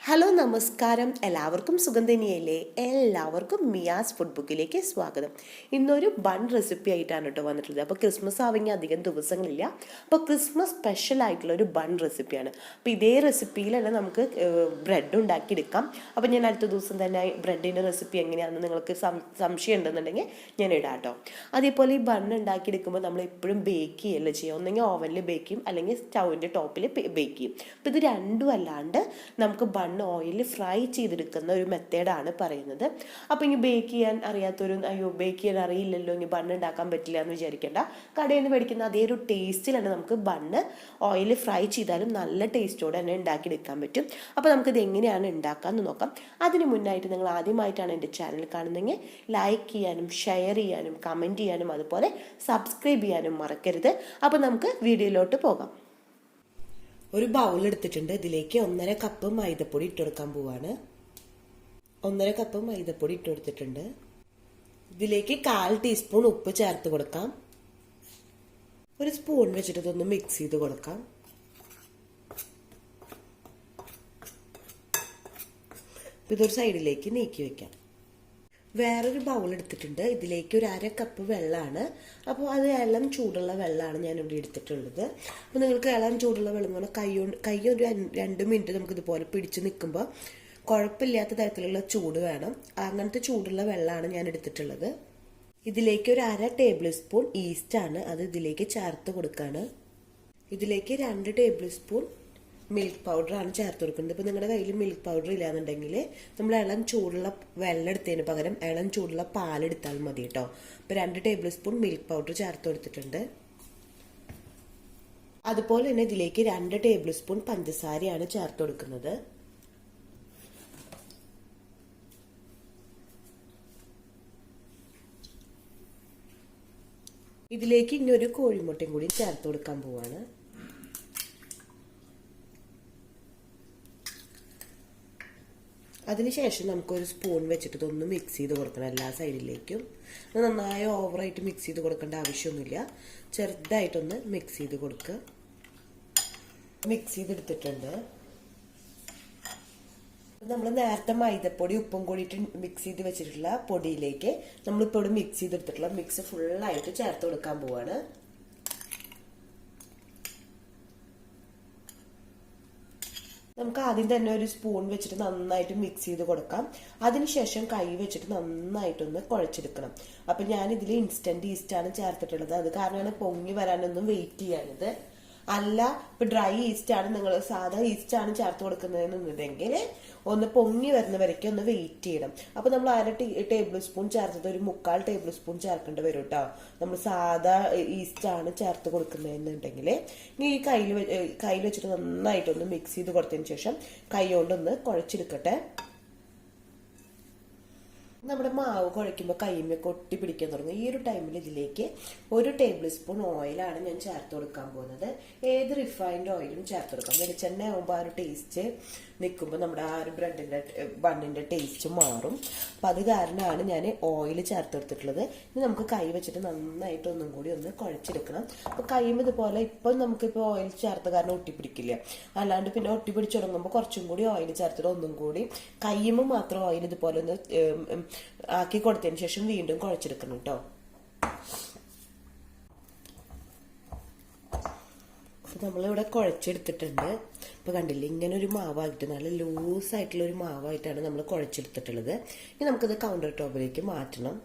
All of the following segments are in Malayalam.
ഹലോ നമസ്കാരം, എല്ലാവർക്കും സുഖം തന്നെയല്ലേ? എല്ലാവർക്കും മിയാസ് ഫുഡ് ബുക്കിലേക്ക് സ്വാഗതം. ഇന്നൊരു ബൺ റെസിപ്പി ആയിട്ടാണ് കേട്ടോ വന്നിട്ടുള്ളത്. അപ്പോൾ ക്രിസ്മസ് ആവെങ്കിൽ അധികം ദിവസങ്ങളില്ല, അപ്പോൾ ക്രിസ്മസ് സ്പെഷ്യൽ ആയിട്ടുള്ള ഒരു ബൺ റെസിപ്പിയാണ്. അപ്പോൾ ഇതേ റെസിപ്പിയിൽ തന്നെ നമുക്ക് ബ്രെഡ് ഉണ്ടാക്കിയെടുക്കാം. അപ്പോൾ ഞാൻ അടുത്ത ദിവസം തന്നെ ബ്രെഡിൻ്റെ റെസിപ്പി എങ്ങനെയാണെന്ന് നിങ്ങൾക്ക് സംശയം ഉണ്ടെന്നുണ്ടെങ്കിൽ ഞാൻ ഇടാം കേട്ടോ. അതേപോലെ ഈ ബൺ ഉണ്ടാക്കിയെടുക്കുമ്പോൾ നമ്മൾ എപ്പോഴും ബേക്ക് ചെയ്യല്ല ചെയ്യുക. ഒന്നെങ്കിൽ ഓവനിൽ ബേക്ക് ചെയ്യും, അല്ലെങ്കിൽ സ്റ്റൗവിൻ്റെ ടോപ്പിൽ ബേക്ക് ചെയ്യും. അപ്പോൾ ഇത് രണ്ടും അല്ലാണ്ട് നമുക്ക് ബൺ ഓയിലിൽ ഫ്രൈ ചെയ്തെടുക്കുന്ന ഒരു മെത്തേഡാണ് പറയുന്നത്. അപ്പോൾ ഇനി ബേക്ക് ചെയ്യാൻ അറിയാത്തൊരു ബേക്ക് ചെയ്യാൻ അറിയില്ലല്ലോ, ഇനി ബണ്ണ് ഉണ്ടാക്കാൻ പറ്റില്ല എന്ന് വിചാരിക്കേണ്ട. കടയിൽ നിന്ന് മേടിക്കുന്ന അതേ ഒരു ടേസ്റ്റിൽ തന്നെ നമുക്ക് ബണ്ണ് ഓയിലിൽ ഫ്രൈ ചെയ്താലും നല്ല ടേസ്റ്റോടെ തന്നെ ഉണ്ടാക്കിയെടുക്കാൻ പറ്റും. അപ്പോൾ നമുക്കിത് എങ്ങനെയാണ് ഉണ്ടാക്കാമെന്ന് നോക്കാം. അതിന് മുന്നായിട്ട് നിങ്ങൾ ആദ്യമായിട്ടാണ് എൻ്റെ ചാനൽ കാണുന്നതെങ്കിൽ ലൈക്ക് ചെയ്യാനും ഷെയർ ചെയ്യാനും കമൻറ്റ് ചെയ്യാനും അതുപോലെ സബ്സ്ക്രൈബ് ചെയ്യാനും മറക്കരുത്. അപ്പോൾ നമുക്ക് വീഡിയോയിലോട്ട് പോകാം. ഒരു ബൗൾ എടുത്തിട്ടുണ്ട്. ഇതിലേക്ക് 1.5 കപ്പ് മൈദപ്പൊടി ഇട്ടുകൊടുക്കാൻ പോവാണ്. 1.5 കപ്പ് മൈദപ്പൊടി ഇട്ടുകൊടുത്തിട്ടുണ്ട്. ഇതിലേക്ക് 1/4 ടീസ്പൂൺ ഉപ്പ് ചേർത്ത് കൊടുക്കാം. ഒരു സ്പൂൺ വെച്ചിട്ട് ഇതൊന്ന് മിക്സ് ചെയ്ത് കൊടുക്കാം. ഇതൊരു സൈഡിലേക്ക് നീക്കി വെക്കാം. വേറൊരു ബൗൾ എടുത്തിട്ടുണ്ട്. ഇതിലേക്ക് ഒരു 1/2 കപ്പ് വെള്ളമാണ്. അപ്പോൾ അത് ഇളം ചൂടുള്ള വെള്ളമാണ് ഞാനിവിടെ എടുത്തിട്ടുള്ളത്. അപ്പോൾ നിങ്ങൾക്ക് ഇളം ചൂടുള്ള വെള്ളം എന്ന് പറഞ്ഞാൽ കൈ ഒരു 2 മിനിറ്റ് നമുക്ക് ഇതുപോലെ പിടിച്ച് നിൽക്കുമ്പോൾ കുഴപ്പമില്ലാത്ത തരത്തിലുള്ള ചൂട് വേണം. അങ്ങനത്തെ ചൂടുള്ള വെള്ളമാണ് ഞാൻ എടുത്തിട്ടുള്ളത്. ഇതിലേക്ക് ഒരു 1/2 ടേബിൾ സ്പൂൺ ഈസ്റ്റാണ്, അത് ഇതിലേക്ക് ചേർത്ത് കൊടുക്കുകയാണ്. ഇതിലേക്ക് 2 ടേബിൾ സ്പൂൺ മിൽക്ക് പൗഡറാണ് ചേർത്ത് കൊടുക്കുന്നത്. ഇപ്പോൾ നിങ്ങളുടെ കയ്യിൽ മിൽക്ക് പൗഡർ ഇല്ലാന്നുണ്ടെങ്കിൽ നമ്മൾ ഇളം ചൂടുള്ള വെള്ളം എടുത്തതിന് പകരം ഇളം ചൂടുള്ള പാലെടുത്താൽ മതി കേട്ടോ. അപ്പോൾ 2 ടേബിൾ സ്പൂൺ മിൽക്ക് പൗഡർ ചേർത്ത് കൊടുത്തിട്ടുണ്ട്. അതുപോലെ തന്നെ ഇതിലേക്ക് 2 ടേബിൾ സ്പൂൺ പഞ്ചസാരയാണ് ചേർത്ത് കൊടുക്കുന്നത്. ഇതിലേക്ക് ഇനി ഒരു കോഴിമുട്ടയും കൂടി ചേർത്ത് കൊടുക്കാൻ പോവാണ്. അതിനുശേഷം നമുക്കൊരു സ്പൂൺ വെച്ചിട്ട് ഇതൊന്ന് മിക്സ് ചെയ്ത് കൊടുക്കണം എല്ലാ സൈഡിലേക്കും. നന്നായി ഓവറായിട്ട് മിക്സ് ചെയ്ത് കൊടുക്കേണ്ട ആവശ്യമൊന്നുമില്ല, ചെറുതായിട്ടൊന്ന് മിക്സ് ചെയ്ത് കൊടുക്കുക. മിക്സ് ചെയ്തെടുത്തിട്ടുണ്ട്. നമ്മൾ നേരത്തെ മൈദപ്പൊടി ഉപ്പും കൂടിയിട്ട് മിക്സ് ചെയ്ത് വെച്ചിട്ടുള്ള പൊടിയിലേക്ക് നമ്മളിപ്പോൾ ഇവിടെ മിക്സ് ചെയ്തെടുത്തിട്ടുള്ള മിക്സ് ഫുള്ളായിട്ട് ചേർത്ത് കൊടുക്കാൻ പോവാണ്. നമുക്ക് ആദ്യം തന്നെ ഒരു സ്പൂൺ വെച്ചിട്ട് നന്നായിട്ട് മിക്സ് ചെയ്ത് കൊടുക്കാം. അതിനുശേഷം കൈ വെച്ചിട്ട് നന്നായിട്ടൊന്ന് കുഴച്ചെടുക്കണം. അപ്പം ഞാൻ ഇതിൽ ഇൻസ്റ്റന്റ് ഈസ്റ്റാണ് ചേർത്തിട്ടുള്ളത്. അത് കാരണമാണ് പൊങ്ങി വരാനൊന്നും വെയിറ്റ് ചെയ്യാനത്. അല്ല ഇപ്പൊ ഡ്രൈ ഈസ്റ്റ് ആണ്, നിങ്ങൾ സാധാ ഈസ്റ്റ് ആണ് ചേർത്ത് കൊടുക്കുന്നതെന്നുണ്ടെങ്കിൽ ഒന്ന് പൊങ്ങി വരുന്ന വരയ്ക്ക് ഒന്ന് വെയിറ്റ് ചെയ്യണം. അപ്പൊ നമ്മൾ 1/2 ടേബിൾ സ്പൂൺ ചേർത്തത് ഒരു 3/4 ടേബിൾ സ്പൂൺ ചേർക്കേണ്ടി വരും കേട്ടോ. നമ്മൾ സാധാ ഈസ്റ്റ് ആണ് ചേർത്ത് കൊടുക്കുന്നതെന്നുണ്ടെങ്കിൽ ഈ കയ്യിൽ വെച്ചിട്ട് നന്നായിട്ടൊന്ന് മിക്സ് ചെയ്ത് കൊടുത്തതിന് ശേഷം കൈ കൊണ്ടൊന്ന് കുഴച്ചെടുക്കട്ടെ. നമ്മുടെ മാവ് കുഴയ്ക്കുമ്പോൾ കൈമൊക്കെ ഒട്ടി പിടിക്കാൻ തുടങ്ങും. ഈ ഒരു ടൈമിൽ ഇതിലേക്ക് 1 ടേബിൾ സ്പൂൺ ഓയിലാണ് ഞാൻ ചേർത്ത് കൊടുക്കാൻ പോകുന്നത്. ഏത് റിഫൈൻഡ് ഓയിലും ചേർത്ത് കൊടുക്കാം. വെളിച്ചെണ്ണ ആകുമ്പോൾ ആ ഒരു ടേസ്റ്റ് നിൽക്കുമ്പോൾ നമ്മുടെ ആ ഒരു ബ്രെഡിൻ്റെ ബണ്ണിൻ്റെ ടേസ്റ്റ് മാറും. അപ്പം അത് കാരണമാണ് ഞാൻ ഓയിൽ ചേർത്ത് കൊടുത്തിട്ടുള്ളത്. ഇനി നമുക്ക് കൈ വെച്ചിട്ട് നന്നായിട്ട് ഒന്നും കൂടി ഒന്ന് കുഴച്ചെടുക്കണം. അപ്പോൾ കൈയും ഇതുപോലെ ഇപ്പം നമുക്കിപ്പോൾ ഓയിൽ ചേർത്ത കാരണം ഒട്ടിപ്പിടിക്കില്ല. അല്ലാണ്ട് പിന്നെ ഒട്ടിപ്പിടിച്ച് തുടങ്ങുമ്പോൾ കുറച്ചും കൂടി ഓയിൽ ചേർത്തിട്ട് ഒന്നും കൂടി കൈയുമ്പോൾ മാത്രം ഓയിൽ ഇതുപോലെ ഒന്ന് ആക്കി കൊടുത്തതിന് ശേഷം വീണ്ടും കുഴച്ചെടുക്കണം കേട്ടോ. നമ്മളിവിടെ കുഴച്ചെടുത്തിട്ടുണ്ട്. ഇപ്പൊ കണ്ടില്ലേ, ഇങ്ങനെ ഒരു മാവായിട്ട് നല്ല ലൂസായിട്ടുള്ള ഒരു മാവായിട്ടാണ് നമ്മൾ കുഴച്ചെടുത്തിട്ടുള്ളത്. ഇനി നമുക്കിത് കൗണ്ടർ ടോപ്പിലേക്ക് മാറ്റണം.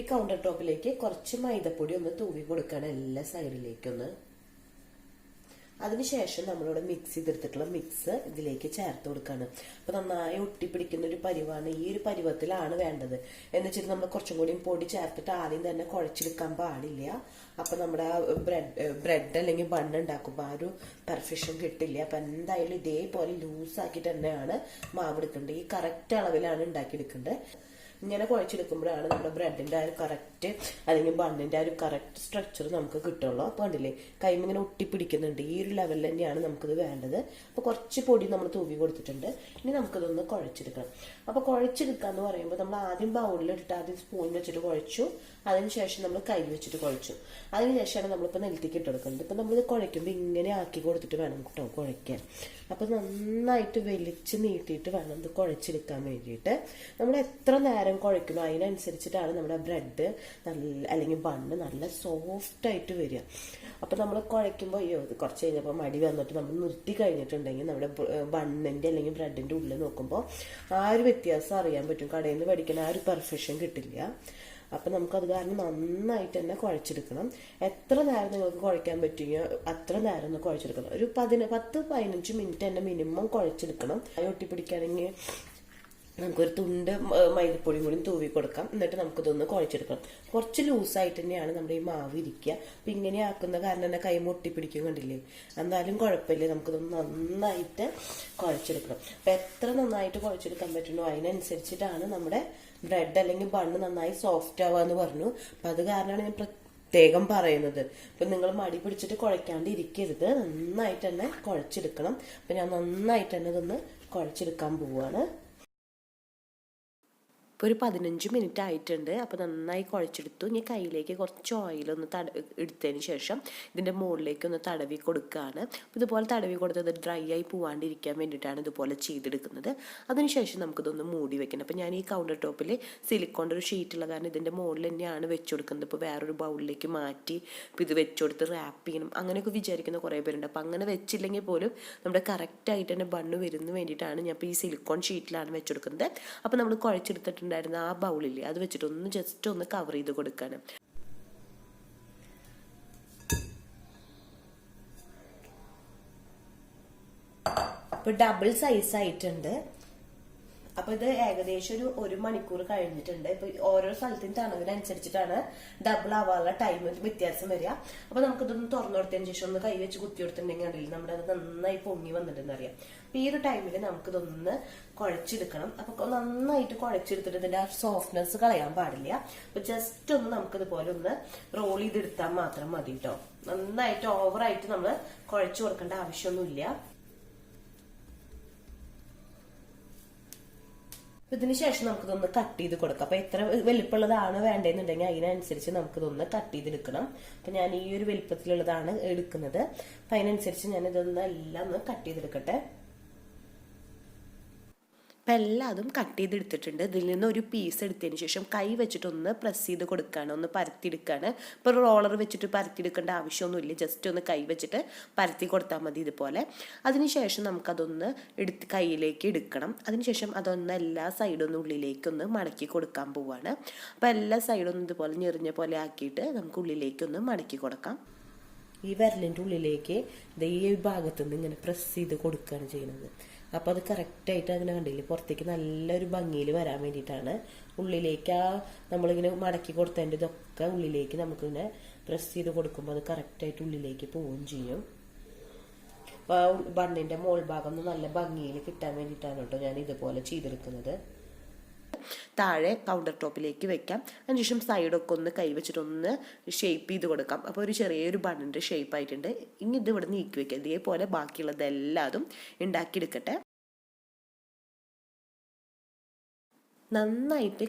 ഈ കൗണ്ടർ ടോപ്പിലേക്ക് കുറച്ച് മൈദപ്പൊടി ഒന്ന് തൂവി കൊടുക്കണം എല്ലാ സൈഡിലേക്കൊന്ന്. അതിനുശേഷം നമ്മളിവിടെ മിക്സ് ചെയ്തെടുത്തിട്ടുള്ള മിക്സ് ഇതിലേക്ക് ചേർത്ത് കൊടുക്കുകയാണ്. അപ്പൊ നന്നായി ഒട്ടിപ്പിടിക്കുന്ന ഒരു പരിവാണ്. ഈ ഒരു പരുവത്തിലാണ് വേണ്ടത്. എന്ന് വെച്ചിട്ട് നമ്മൾ കുറച്ചും കൂടി പൊടി ചേർത്തിട്ട് ആദ്യം തന്നെ കുഴച്ചെടുക്കാൻ പാടില്ല. അപ്പൊ നമ്മുടെ ബ്രെഡ് അല്ലെങ്കിൽ ബണ്ണ് ഉണ്ടാക്കുമ്പോൾ ആ ഒരു പെർഫെക്ഷൻ കിട്ടില്ല. അപ്പൊ എന്തായാലും ഇതേപോലെ ലൂസാക്കിയിട്ട് തന്നെയാണ് മാവ് എടുക്കേണ്ടത്. ഈ കറക്റ്റ് അളവിലാണ് ഉണ്ടാക്കിയെടുക്കേണ്ടത്. ഇങ്ങനെ കുഴച്ചെടുക്കുമ്പോഴാണ് നമ്മുടെ ബ്രെഡിന്റെ ആ ഒരു കറക്റ്റ് കറക്റ്റ് അല്ലെങ്കിൽ ബണ്ണിന്റെ ആ ഒരു കറക്റ്റ് സ്ട്രക്ചർ നമുക്ക് കിട്ടുള്ളൂ. അപ്പൊ കണ്ടില്ലേ കൈമിങ്ങനെ ഒട്ടിപ്പിടിക്കുന്നുണ്ട്. ഈ ഒരു ലെവലിൽ തന്നെയാണ് നമുക്കിത് വേണ്ടത്. അപ്പൊ കുറച്ച് പൊടി നമ്മൾ തൂവി കൊടുത്തിട്ടുണ്ട്. ഇനി നമുക്കിതൊന്ന് കുഴച്ചെടുക്കണം. അപ്പൊ കുഴച്ചെടുക്കാന്ന് പറയുമ്പോൾ നമ്മൾ ആദ്യം ബൗളിലിട്ട് ആദ്യം സ്പൂൺ വെച്ചിട്ട് കുഴച്ചു. അതിനുശേഷം നമ്മൾ കൈ വെച്ചിട്ട് കുഴച്ചു. അതിനുശേഷമാണ് നമ്മളിപ്പോൾ നെൽത്തിക്ക് ഇട്ടെടുക്കുന്നത്. ഇപ്പൊ നമ്മളിത് കുഴയ്ക്കുമ്പോൾ ഇങ്ങനെ ആക്കി കൊടുത്തിട്ട് വേണം കേട്ടോ കുഴയ്ക്കാൻ. അപ്പൊ നന്നായിട്ട് വലിച്ച് നീട്ടിയിട്ട് വേണം ഇത് കുഴച്ചെടുക്കാൻ വേണ്ടിയിട്ട്. നമ്മൾ എത്ര നേരം കുഴയ്ക്കണോ അതിനനുസരിച്ചിട്ടാണ് നമ്മുടെ ബ്രെഡ് നല്ല അല്ലെങ്കിൽ ബണ്ണ് നല്ല സോഫ്റ്റ് ആയിട്ട് വരിക. അപ്പൊ നമ്മൾ കുഴയ്ക്കുമ്പോൾ കുറച്ച് കഴിഞ്ഞപ്പോൾ മടി വന്നിട്ട് നമ്മൾ നിർത്തി കഴിഞ്ഞിട്ടുണ്ടെങ്കിൽ നമ്മുടെ ബണ്ണിന്റെ അല്ലെങ്കിൽ ബ്രെഡിന്റെ ഉള്ളിൽ നോക്കുമ്പോൾ ആ ഒരു വ്യത്യാസം അറിയാൻ പറ്റും. കടയിൽ നിന്ന് മേടിക്കുന്ന ആ ഒരു പെർഫെക്ഷൻ കിട്ടില്ല. അപ്പൊ നമുക്കത് കാരണം നന്നായിട്ട് തന്നെ കുഴച്ചെടുക്കണം. എത്ര നേരം നിങ്ങൾക്ക് കുഴയ്ക്കാൻ പറ്റുമോ അത്ര നേരം ഒന്ന് കുഴച്ചെടുക്കണം. ഒരു 10-15 മിനിറ്റ് തന്നെ മിനിമം കുഴച്ചെടുക്കണം. ഒട്ടിപ്പിടിക്കുകയാണെങ്കിൽ നമുക്കൊരു തുണ്ട് മൈദപ്പൊടിയും കൂടി തൂവി കൊടുക്കാം. എന്നിട്ട് നമുക്കിതൊന്ന് കുഴച്ചെടുക്കണം. കുറച്ച് ലൂസായിട്ട് തന്നെയാണ് നമ്മുടെ ഈ മാവ് ഇരിക്കുക. അപ്പൊ ഇങ്ങനെ ആക്കുന്ന കാരണം തന്നെ കൈ ഒട്ടിപ്പിടിക്കും കണ്ടില്ലേ. എന്നാലും കുഴപ്പമില്ല, നമുക്കിതൊന്ന് നന്നായിട്ട് കുഴച്ചെടുക്കണം. അപ്പൊ എത്ര നന്നായിട്ട് കുഴച്ചെടുക്കാൻ പറ്റുന്നോ അതിനനുസരിച്ചിട്ടാണ് നമ്മുടെ ബ്രെഡ് അല്ലെങ്കിൽ ബണ്ണ് നന്നായി സോഫ്റ്റ് ആവാന്ന് പറഞ്ഞു. അപ്പൊ അത് കാരണമാണ് ഞാൻ പ്രത്യേകം പറയുന്നത്. ഇപ്പൊ നിങ്ങൾ മടി പിടിച്ചിട്ട് കുഴയ്ക്കാണ്ട് ഇരിക്കരുത്, നന്നായിട്ട് തന്നെ കുഴച്ചെടുക്കണം. അപ്പൊ ഞാൻ നന്നായിട്ട് തന്നെ ഇതൊന്ന് കുഴച്ചെടുക്കാൻ പോവാണ്. ഇപ്പോൾ ഒരു 15 മിനിറ്റ് ആയിട്ടുണ്ട്. അപ്പോൾ നന്നായി കുഴച്ചെടുത്തു. ഇനി കയ്യിലേക്ക് കുറച്ച് ഓയിലൊന്ന് എടുത്തതിന് ശേഷം ഇതിൻ്റെ മുകളിലേക്ക് ഒന്ന് തടവി കൊടുക്കുകയാണ്. അപ്പോൾ ഇതുപോലെ തടവി കൊടുത്തത് ഡ്രൈ ആയി പോവാണ്ടിരിക്കാൻ വേണ്ടിയിട്ടാണ് ഇതുപോലെ ചെയ്തെടുക്കുന്നത്. അതിനുശേഷം നമുക്കിതൊന്ന് മൂടി വെക്കണം. അപ്പോൾ ഞാൻ ഈ കൗണ്ടർ ടോപ്പിൽ സിലിക്കോണിൻ്റെ ഒരു ഷീറ്റുള്ള കാരണം ഇതിൻ്റെ മുകളിൽ തന്നെയാണ് വെച്ച് കൊടുക്കുന്നത്. ഇപ്പോൾ വേറൊരു ബൗളിലേക്ക് മാറ്റി ഇപ്പോൾ ഇത് വെച്ചുകൊടുത്ത് റാപ്പ് ചെയ്യണം അങ്ങനെയൊക്കെ വിചാരിക്കുന്ന കുറേ പേരുണ്ട്. അപ്പോൾ അങ്ങനെ വെച്ചില്ലെങ്കിൽ പോലും നമ്മുടെ കറക്റ്റായിട്ട് തന്നെ ബണ്ണ് വരുന്ന വേണ്ടിയിട്ടാണ് ഞാൻ ഇപ്പോൾ ഈ സിലിക്കോൺ ഷീറ്റിലാണ് വെച്ച് കൊടുക്കുന്നത്. അപ്പോൾ നമ്മൾ കുഴച്ചെടുത്തിട്ട് ഉണ്ടായിരുന്ന ആ ബൗളില്ലേ അത് വെച്ചിട്ട് ഒന്ന് ജസ്റ്റ് ഒന്ന് കവർ ചെയ്ത് കൊടുക്കാനും. അപ്പൊ ഡബിൾ സൈസ് ആയിട്ടുണ്ട്. അപ്പൊ ഇത് ഏകദേശം ഒരു മണിക്കൂർ കഴിഞ്ഞിട്ടുണ്ട്. ഇപ്പൊ ഓരോ സ്ഥലത്തിന്റെ അളവിനനുസരിച്ചിട്ടാണ് ഡബിൾ ആവാനുള്ള ടൈം വ്യത്യാസം വരിക. അപ്പൊ നമുക്കിതൊന്ന് തുറന്നു കൊടുത്തതിന് ശേഷം ഒന്ന് കൈ വെച്ച് കുത്തി കൊടുത്തിട്ടുണ്ടെങ്കിൽ അറിയില്ല നമ്മുടെ അത് നന്നായി പൊങ്ങി വന്നിട്ടുണ്ടെന്ന് അറിയാം. അപ്പൊ ഈ ഒരു ടൈമിൽ നമുക്കിതൊന്ന് കുഴച്ചെടുക്കണം. അപ്പൊ നന്നായിട്ട് കുഴച്ചെടുത്തിട്ട് ഇതിന്റെ ആ സോഫ്റ്റ്നെസ് കളയാൻ പാടില്ല. അപ്പൊ ജസ്റ്റ് ഒന്ന് നമുക്കിതുപോലെ ഒന്ന് റോൾ ചെയ്തെടുത്താൽ മാത്രം മതി കേട്ടോ. നന്നായിട്ട് ഓവറായിട്ട് നമ്മൾ കുഴച്ചു കൊടുക്കേണ്ട ആവശ്യമൊന്നുമില്ല. ഇതിന് ശേഷം നമുക്കിതൊന്ന് കട്ട് ചെയ്ത് കൊടുക്കാം. അപ്പൊ എത്ര വലിപ്പമുള്ളതാണ് വേണ്ടതെന്നുണ്ടെങ്കിൽ അതിനനുസരിച്ച് നമുക്കിതൊന്ന് കട്ട് ചെയ്തെടുക്കണം. അപ്പൊ ഞാൻ ഈ ഒരു വലിപ്പത്തിലുള്ളതാണ് എടുക്കുന്നത്. അപ്പൊ അതിനനുസരിച്ച് ഞാൻ ഇതൊന്ന് എല്ലാം ഒന്ന് കട്ട് ചെയ്തെടുക്കട്ടെ. അപ്പം എല്ലാതും കട്ട് ചെയ്തെടുത്തിട്ടുണ്ട്. ഇതിൽ നിന്ന് ഒരു പീസ് എടുത്തതിന് ശേഷം കൈ വെച്ചിട്ടൊന്ന് പ്രസ് ചെയ്ത് കൊടുക്കുകയാണ്, ഒന്ന് പരത്തിയെടുക്കുകയാണ്. ഇപ്പോൾ റോളർ വെച്ചിട്ട് പരത്തിയെടുക്കേണ്ട ആവശ്യമൊന്നുമില്ല, ജസ്റ്റ് ഒന്ന് കൈ വെച്ചിട്ട് പരത്തി കൊടുത്താൽ മതി ഇതുപോലെ. അതിനുശേഷം നമുക്കതൊന്ന് എടുത്ത് കയ്യിലേക്ക് എടുക്കണം. അതിനുശേഷം അതൊന്ന് എല്ലാ സൈഡൊന്നും ഉള്ളിലേക്കൊന്ന് മടക്കി കൊടുക്കാൻ പോവുകയാണ്. അപ്പോൾ എല്ലാ സൈഡൊന്നും ഇതുപോലെ ഞെറിഞ്ഞ പോലെ ആക്കിയിട്ട് നമുക്ക് ഉള്ളിലേക്കൊന്ന് മടക്കി കൊടുക്കാം. ഈ വിരലിൻ്റെ ഉള്ളിലേക്ക് ഈ ഭാഗത്തുനിന്ന് ഇങ്ങനെ പ്രസ് ചെയ്ത് കൊടുക്കുകയാണ് ചെയ്യുന്നത്. അപ്പോൾ അത് കറക്റ്റായിട്ട് അതിനെ കണ്ടില്ലേ പുറത്തേക്ക് നല്ലൊരു ഭംഗിയിൽ വരാൻ വേണ്ടിയിട്ടാണ്. ഉള്ളിലേക്ക് നമ്മളിങ്ങനെ മടക്കി കൊടുത്തതിൻ്റെ ഇതൊക്കെ ഉള്ളിലേക്ക് നമുക്കിങ്ങനെ പ്രസ് ചെയ്ത് കൊടുക്കുമ്പോൾ അത് കറക്റ്റായിട്ട് ഉള്ളിലേക്ക് പോവുകയും ചെയ്യും. അപ്പോൾ ബണ്ണിൻ്റെ മോൾ ഭാഗം നല്ല ഭംഗിയിൽ കിട്ടാൻ വേണ്ടിയിട്ടാണ് കേട്ടോ ഞാൻ ഇതുപോലെ ചെയ്തെടുക്കുന്നത്. താഴെ കൗണ്ടർ ടോപ്പിലേക്ക് വെക്കാം. അതിനുശേഷം സൈഡൊക്കെ ഒന്ന് കൈവച്ചിട്ടൊന്ന് ഷേപ്പ് ചെയ്ത് കൊടുക്കാം. അപ്പോൾ ഒരു ചെറിയൊരു ബണ്ണിൻ്റെ ഷേപ്പ് ആയിട്ടുണ്ട്. ഇനി ഇത് ഇവിടെ നീക്കി വെക്കാം. ഇതേപോലെ ബാക്കിയുള്ളതെല്ലാതും ഉണ്ടാക്കിയെടുക്കട്ടെ. നന്നായിട്ട്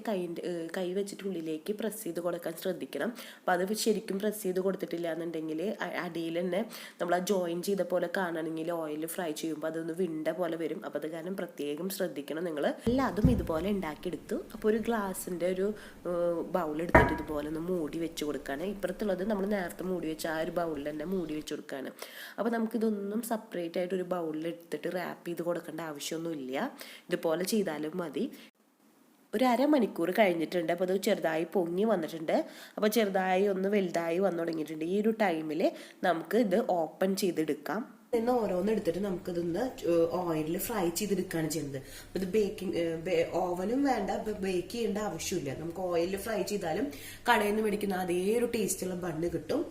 കൈ വെച്ചിട്ട് ഉള്ളിലേക്ക് പ്രസ് ചെയ്ത് കൊടുക്കാൻ ശ്രദ്ധിക്കണം. അപ്പം അത് ശരിക്കും പ്രസ് ചെയ്ത് കൊടുത്തിട്ടില്ല എന്നുണ്ടെങ്കിൽ അടിയിൽ തന്നെ നമ്മൾ ആ ജോയിൻ ചെയ്ത പോലെ കാണണമെങ്കിൽ ഓയിൽ ഫ്രൈ ചെയ്യുമ്പോൾ അതൊന്ന് വിണ്ട പോലെ വരും. അപ്പോൾ അത് കാരണം പ്രത്യേകം ശ്രദ്ധിക്കണം നിങ്ങൾ. എല്ലാതും ഇതുപോലെ ഉണ്ടാക്കിയെടുത്തു. അപ്പോൾ ഒരു ഗ്ലാസിൻ്റെ ഒരു ബൗൾ എടുത്തിട്ട് ഇതുപോലെ ഒന്ന് മൂടി വെച്ച് കൊടുക്കുകയാണ്. ഇപ്പുറത്തുള്ളത് നമ്മൾ നേരത്തെ മൂടി വെച്ച ആ ഒരു ബൗളിൽ തന്നെ മൂടി വെച്ച് കൊടുക്കുകയാണ്. അപ്പോൾ നമുക്കിതൊന്നും സെപ്പറേറ്റ് ആയിട്ട് ഒരു ബൗളിൽ എടുത്തിട്ട് റാപ്പ് ചെയ്ത് കൊടുക്കേണ്ട ആവശ്യമൊന്നുമില്ല. ഇതുപോലെ ചെയ്താലും മതി. ഒരു അരമണിക്കൂർ കഴിഞ്ഞിട്ടുണ്ട്. അപ്പോൾ അത് ചെറുതായി പൊങ്ങി വന്നിട്ടുണ്ട്. അപ്പോൾ ചെറുതായി ഒന്ന് വലുതായി വന്നു തുടങ്ങിയിട്ടുണ്ട്. ഈ ഒരു ടൈമിൽ നമുക്ക് ഇത് ഓപ്പൺ ചെയ്തെടുക്കാം. നിന്ന് ഓരോന്ന് എടുത്തിട്ട് നമുക്കിതൊന്ന് ഓയിലിൽ ഫ്രൈ ചെയ്തെടുക്കുകയാണ് ചെയ്യുന്നത്. അപ്പോൾ ഇത് ഓവനും വേണ്ട, ബേക്ക് ചെയ്യേണ്ട ആവശ്യമില്ല. നമുക്ക് ഓയിലിൽ ഫ്രൈ ചെയ്താലും കടയിൽ നിന്ന് മേടിക്കുന്ന അതേ ഒരു ടേസ്റ്റുള്ള ബണ്ണ് കിട്ടും.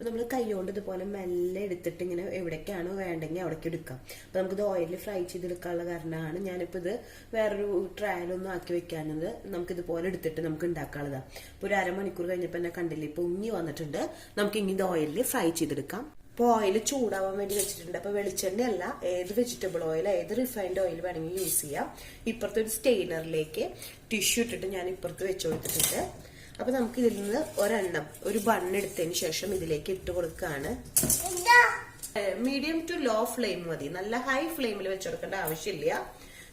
അപ്പോൾ നമ്മൾ കൈ കൊണ്ട് ഇതുപോലെ മെല്ലെ എടുത്തിട്ട് ഇങ്ങനെ എവിടേക്കാണോ വേണ്ടെങ്കിൽ അവിടേക്ക് എടുക്കാം. അപ്പോൾ നമുക്കിത് ഓയിലിൽ ഫ്രൈ ചെയ്തെടുക്കാനുള്ള കാരണമാണ് ഞാനിപ്പോൾ ഇത് വേറൊരു ട്രയലൊന്നും ആക്കി വെക്കാനത്. നമുക്കിതുപോലെ എടുത്തിട്ട് നമുക്ക് ഉണ്ടാക്കാനുള്ളതാണ്. ഇപ്പോൾ ഒരു അരമണിക്കൂർ കഴിഞ്ഞപ്പോൾ എന്നെ കണ്ടില്ലേ, ഇപ്പോൾ ഉങ്ങി വന്നിട്ടുണ്ട്. നമുക്ക് ഇനി ഇത് ഓയിലിൽ ഫ്രൈ ചെയ്തെടുക്കാം. ഇപ്പോൾ ഓയിൽ ചൂടാവാൻ വേണ്ടി വെച്ചിട്ടുണ്ട്. അപ്പോൾ വെളിച്ചെണ്ണയല്ല, ഏത് വെജിറ്റബിൾ ഓയിൽ, ഏത് റിഫൈൻഡ് ഓയിൽ വേണമെങ്കിൽ യൂസ് ചെയ്യാം. ഇപ്പുറത്തെ ഒരു സ്റ്റെയിനറിലേക്ക് ടിഷ്യൂ ഇട്ടിട്ട് ഞാൻ ഇപ്പുറത്ത് വെച്ച് കൊടുത്തിട്ടുണ്ട്. അപ്പോൾ നമുക്ക് ഇതിൽ നിന്ന് ഒരെണ്ണം ഒരു ബണ്ണെടുത്തതിന് ശേഷം ഇതിലേക്ക് ഇട്ട് കൊടുക്കുകയാണ്. മീഡിയം ടു ലോ ഫ്ലെയിം മതി, നല്ല ഹൈ ഫ്ലെയിമിൽ വെച്ച് കൊടുക്കേണ്ട ആവശ്യമില്ല.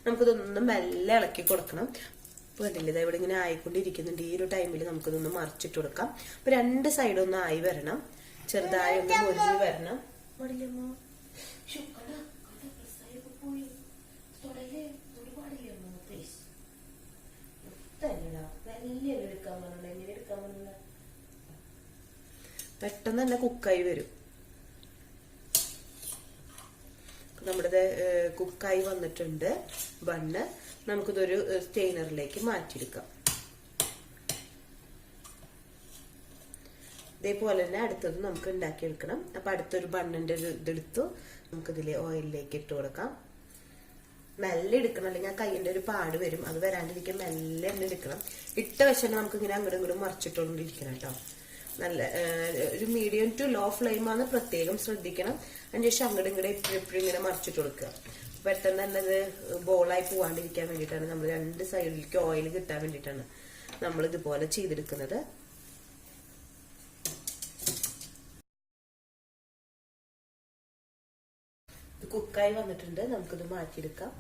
നമുക്കിതൊന്നും മെല്ലെ ഇളക്കി കൊടുക്കണം. ഇപ്പോൾ കണ്ടില്ല, ഇത് ഇവിടെ ഇങ്ങനെ ആയിക്കൊണ്ടിരിക്കുന്നുണ്ട്. ഈ ഒരു ടൈമിൽ നമുക്കിതൊന്ന് മറിച്ചിട്ട് കൊടുക്കാം. അപ്പോൾ രണ്ട് സൈഡൊന്നും ആയി വരണം, ചെറുതായി ഒന്ന് പൊരിഞ്ഞ് വരണം. പെട്ടെന്ന് തന്നെ കുക്കായി വരും. നമ്മുടെ കുക്കായി വന്നിട്ടുണ്ട് ബണ്ണ്. നമുക്കിതൊരു സ്റ്റെയിനറിലേക്ക് മാറ്റിയെടുക്കാം. ഇതേപോലെ തന്നെ അടുത്തത് നമുക്ക് ഉണ്ടാക്കിയെടുക്കണം. അപ്പൊ അടുത്തൊരു ബണ്ണിന്റെ ഇതെടുത്തു നമുക്കിതിലെ ഓയിലിലേക്ക് ഇട്ട് കൊടുക്കാം. മെല്ലെ എടുക്കണം, അല്ലെങ്കിൽ ആ കൈയിന്റെ ഒരു പാട് വരും. അത് വരാണ്ടിരിക്കാൻ മെല്ലെ തന്നെ എടുക്കണം. ഇട്ട വശം നമുക്ക് ഇങ്ങനെ അങ്ങോട്ടും ഇങ്ങോട്ടും മറിച്ചിട്ടുകൊണ്ടിരിക്കണം കേട്ടോ. നല്ല ഒരു മീഡിയം ടു ലോ ഫ്ലെയിമാണ്, പ്രത്യേകം ശ്രദ്ധിക്കണം. അതിനുശേഷം അങ്ങോട്ടും ഇങ്ങോട്ടും എപ്പോഴും ഇങ്ങനെ മറിച്ചിട്ട് കൊടുക്കുക. പെട്ടെന്ന് തന്നെ അത് ബോളായി പോവാണ്ടിരിക്കാൻ വേണ്ടിയിട്ടാണ്, നമ്മൾ രണ്ട് സൈഡിലേക്ക് ഓയിൽ കിട്ടാൻ വേണ്ടിയിട്ടാണ് നമ്മൾ ഇതുപോലെ ചെയ്തെടുക്കുന്നത്. കുക്കായി വന്നിട്ടുണ്ട്, നമുക്കിത് മാറ്റിയെടുക്കാം.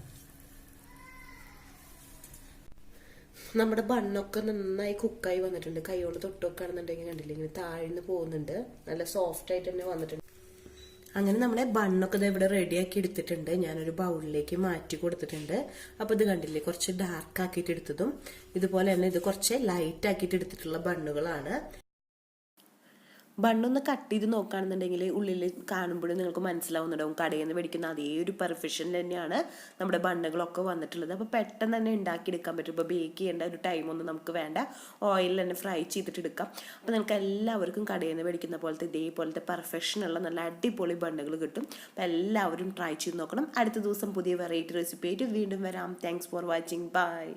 നമ്മുടെ ബണ്ണൊക്കെ നന്നായി കുക്കായി വന്നിട്ടുണ്ട്. കൈകൊണ്ട് തൊട്ട് വെക്കുകയാണെന്നുണ്ടെങ്കിൽ കണ്ടില്ലേ, ഇങ്ങനെ താഴ്ന്ന് പോകുന്നുണ്ട്. നല്ല സോഫ്റ്റ് ആയിട്ട് തന്നെ വന്നിട്ടുണ്ട്. അങ്ങനെ നമ്മളെ ബണ്ണൊക്കെ ഇവിടെ റെഡിയാക്കി എടുത്തിട്ടുണ്ട്. ഞാനൊരു ബൗളിലേക്ക് മാറ്റി കൊടുത്തിട്ടുണ്ട്. അപ്പോൾ ഇത് കണ്ടില്ലേ, കുറച്ച് ഡാർക്ക് ആക്കിയിട്ട് എടുത്തതും ഇതുപോലെ തന്നെ ഇത് കുറച്ച് ലൈറ്റ് ആക്കിയിട്ട് എടുത്തിട്ടുള്ള ബണ്ണുകളാണ്. ബണ്ണൊന്ന് കട്ട് ചെയ്ത് നോക്കുകയാണെന്നുണ്ടെങ്കിൽ ഉള്ളിൽ കാണുമ്പോഴും നിങ്ങൾക്ക് മനസ്സിലാവുന്നുണ്ടാവും കടയിൽ നിന്ന് മേടിക്കുന്ന അതേ ഒരു പെർഫെക്ഷനിൽ തന്നെയാണ് നമ്മുടെ ബണ്ണുകളൊക്കെ വന്നിട്ടുള്ളത്. അപ്പോൾ പെട്ടെന്ന് തന്നെ ഉണ്ടാക്കിയെടുക്കാൻ പറ്റും. ഇപ്പോൾ ബേക്ക് ചെയ്യേണ്ട ഒരു ടൈമൊന്നും നമുക്ക് വേണ്ട, ഓയിലിൽ തന്നെ ഫ്രൈ ചെയ്തിട്ട് എടുക്കാം. അപ്പോൾ നമുക്ക് എല്ലാവർക്കും കടയിൽ നിന്ന് മേടിക്കുന്ന പോലത്തെ ഇതേപോലത്തെ പെർഫെക്ഷനുള്ള നല്ല അടിപൊളി ബണ്ണുകൾ കിട്ടും. അപ്പോൾ എല്ലാവരും ട്രൈ ചെയ്ത് നോക്കണം. അടുത്ത ദിവസം പുതിയ വെറൈറ്റി റെസിപ്പി ആയിട്ട് വീണ്ടും വരാം. Thanks for watching. ബൈ.